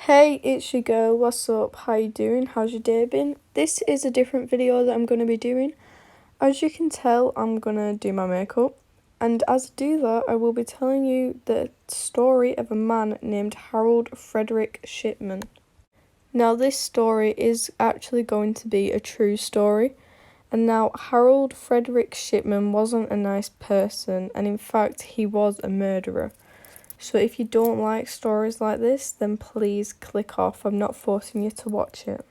Hey, it's your girl, what's up, how you doing, how's your day been? This is a different video that I'm going to be doing. As you can tell, I'm going to do my makeup, and as I do that, I will be telling you the story of a man named Harold Frederick Shipman. Now, this story is actually going to be a true story, and now Harold Frederick Shipman wasn't a nice person, and in fact, he was a murderer. So if you don't like stories like this, then please click off. I'm not forcing you to watch it.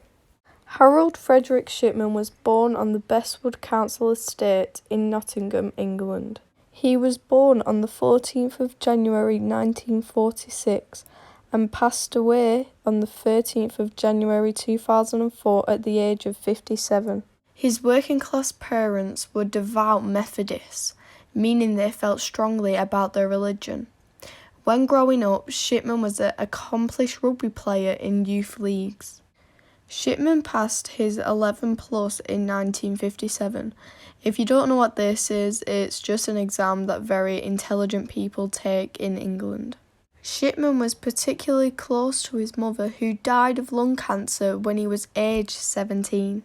Harold Frederick Shipman was born on the Bestwood Council estate in Nottingham, England. He was born on the 14th of January 1946 and passed away on the 13th of January 2004 at the age of 57. His working class parents were devout Methodists, meaning they felt strongly about their religion. When growing up, Shipman was an accomplished rugby player in youth leagues. Shipman passed his 11 plus in 1957. If you don't know what this is, it's just an exam that very intelligent people take in England. Shipman was particularly close to his mother, who died of lung cancer when he was aged 17.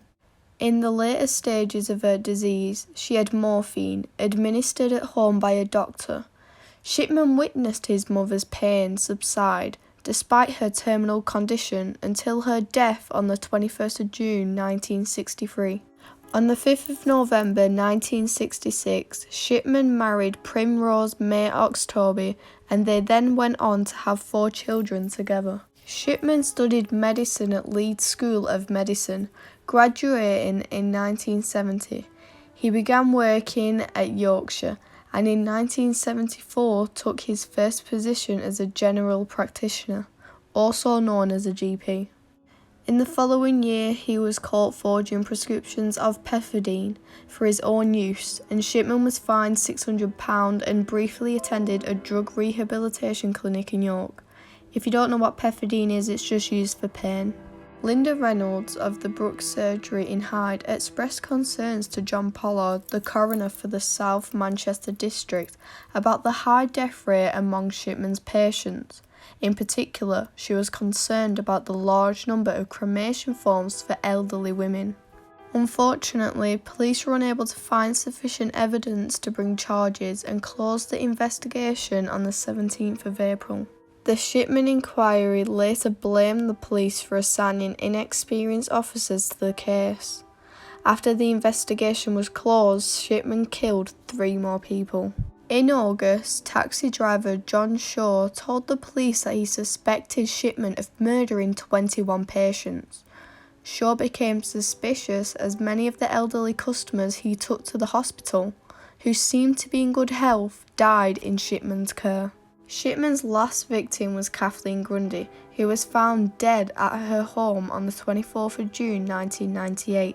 In the later stages of her disease, she had morphine administered at home by a doctor. Shipman witnessed his mother's pain subside, despite her terminal condition, until her death on the 21st of June 1963. On the 5th of November 1966, Shipman married Primrose May Oxtoby, and they then went on to have 4 children together. Shipman studied medicine at Leeds School of Medicine, graduating in 1970. He began working at Yorkshire, and in 1974 took his first position as a general practitioner, also known as a GP. In the following year, he was caught forging prescriptions of pethidine for his own use, and Shipman was fined £600 and briefly attended a drug rehabilitation clinic in York. If you don't know what pethidine is, it's just used for pain. Linda Reynolds of the Brooks Surgery in Hyde expressed concerns to John Pollard, the coroner for the South Manchester district, about the high death rate among Shipman's patients. In particular, she was concerned about the large number of cremation forms for elderly women. Unfortunately, police were unable to find sufficient evidence to bring charges and closed the investigation on the 17th of April. The Shipman inquiry later blamed the police for assigning inexperienced officers to the case. After the investigation was closed, Shipman killed 3 more people. In August, taxi driver John Shaw told the police that he suspected Shipman of murdering 21 patients. Shaw became suspicious as many of the elderly customers he took to the hospital, who seemed to be in good health, died in Shipman's care. Shipman's last victim was Kathleen Grundy, who was found dead at her home on the 24th of June 1998.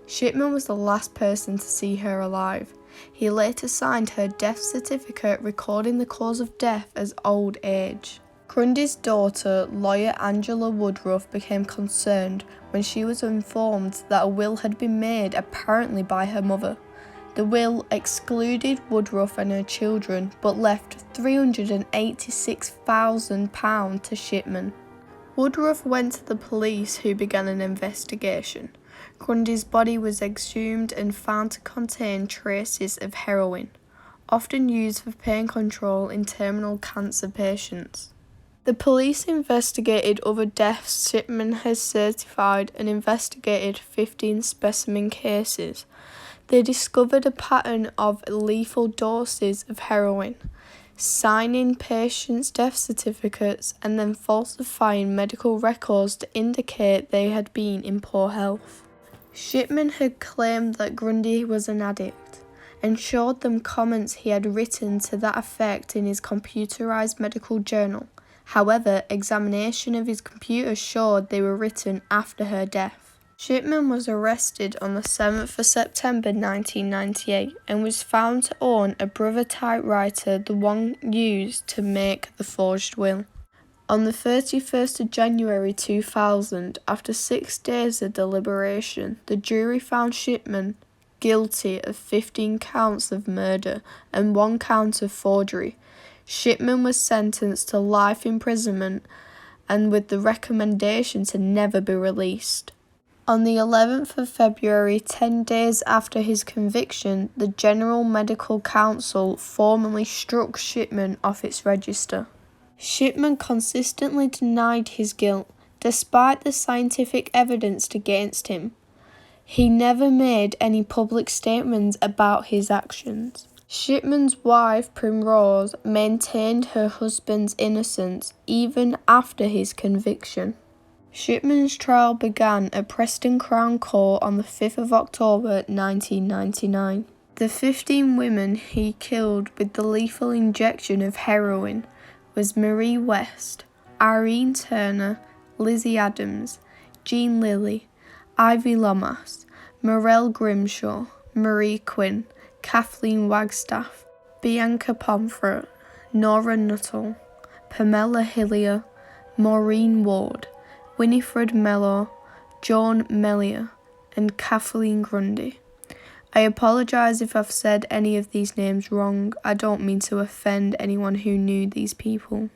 Shipman was the last person to see her alive. He later signed her death certificate recording the cause of death as old age. Grundy's daughter, lawyer Angela Woodruff, became concerned when she was informed that a will had been made apparently by her mother. The will excluded Woodruff and her children, but left £386,000 to Shipman. Woodruff went to the police, who began an investigation. Grundy's body was exhumed and found to contain traces of heroin, often used for pain control in terminal cancer patients. The police investigated other deaths Shipman has certified and investigated 15 specimen cases. They discovered a pattern of lethal doses of heroin, signing patients' death certificates and then falsifying medical records to indicate they had been in poor health. Shipman had claimed that Grundy was an addict and showed them comments he had written to that effect in his computerized medical journal. However, examination of his computer showed they were written after her death. Shipman was arrested on the 7th of September 1998 and was found to own a Brother typewriter, the one used to make the forged will. On the 31st of January 2000, after 6 days of deliberation, the jury found Shipman guilty of 15 counts of murder and 1 count of forgery. Shipman was sentenced to life imprisonment and with the recommendation to never be released. On the 11th of February, 10 days after his conviction, the General Medical Council formally struck Shipman off its register. Shipman consistently denied his guilt, despite the scientific evidence against him. He never made any public statements about his actions. Shipman's wife, Primrose, maintained her husband's innocence even after his conviction. Shipman's trial began at Preston Crown Court on the 5th of October 1999. The 15 women he killed with the lethal injection of heroin was Marie West, Irene Turner, Lizzie Adams, Jean Lilly, Ivy Lomas, Morelle Grimshaw, Marie Quinn, Kathleen Wagstaff, Bianca Pomfret, Nora Nuttall, Pamela Hillier, Maureen Ward, Winifred Mellor, Joan Mellier, and Kathleen Grundy. I apologise if I've said any of these names wrong. I don't mean to offend anyone who knew these people.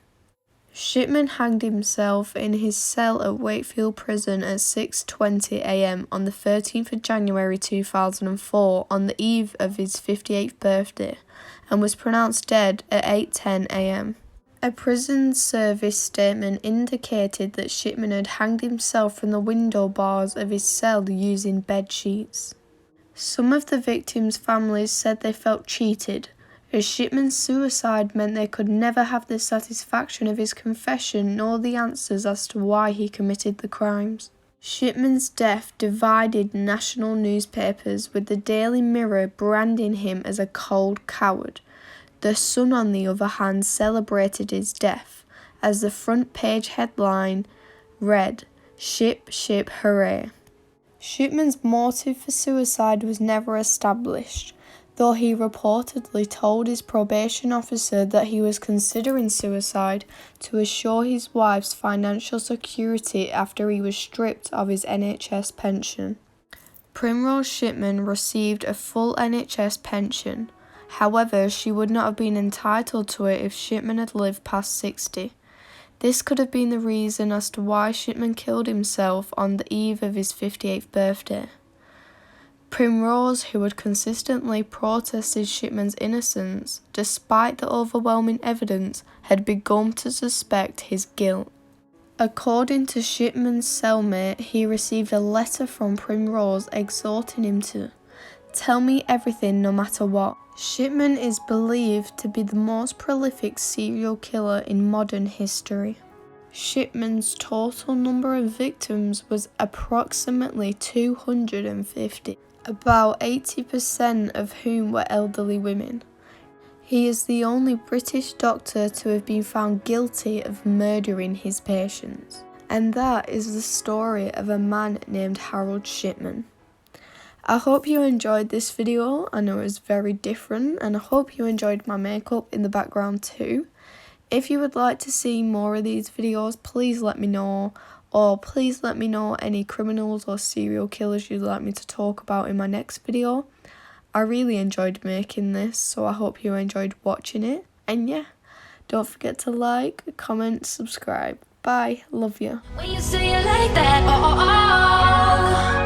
Shipman hanged himself in his cell at Wakefield Prison at 6:20 a.m. on the 13th of January 2004 on the eve of his 58th birthday and was pronounced dead at 8:10 a.m. A prison service statement indicated that Shipman had hanged himself from the window bars of his cell using bed sheets. Some of the victims' families said they felt cheated, as Shipman's suicide meant they could never have the satisfaction of his confession nor the answers as to why he committed the crimes. Shipman's death divided national newspapers, with the Daily Mirror branding him as a cold coward. The Sun, on the other hand, celebrated his death, as the front page headline read, "Ship, ship, hooray." Shipman's motive for suicide was never established, though he reportedly told his probation officer that he was considering suicide to assure his wife's financial security after he was stripped of his NHS pension. Primrose Shipman received a full NHS pension. However, she would not have been entitled to it if Shipman had lived past 60. This could have been the reason as to why Shipman killed himself on the eve of his 58th birthday. Primrose, who had consistently protested Shipman's innocence, despite the overwhelming evidence, had begun to suspect his guilt. According to Shipman's cellmate, he received a letter from Primrose exhorting him to tell me everything no matter what. Shipman is believed to be the most prolific serial killer in modern history. Shipman's total number of victims was approximately 250, about 80% of whom were elderly women. He is the only British doctor to have been found guilty of murdering his patients. And that is the story of a man named Harold Shipman. I hope you enjoyed this video. I know it was very different, and I hope you enjoyed my makeup in the background too. If you would like to see more of these videos, please let me know, or please let me know any criminals or serial killers you'd like me to talk about in my next video. I really enjoyed making this, so I hope you enjoyed watching it. And yeah, don't forget to like, comment, subscribe. Bye, love you. When you say it like that, oh, oh, oh.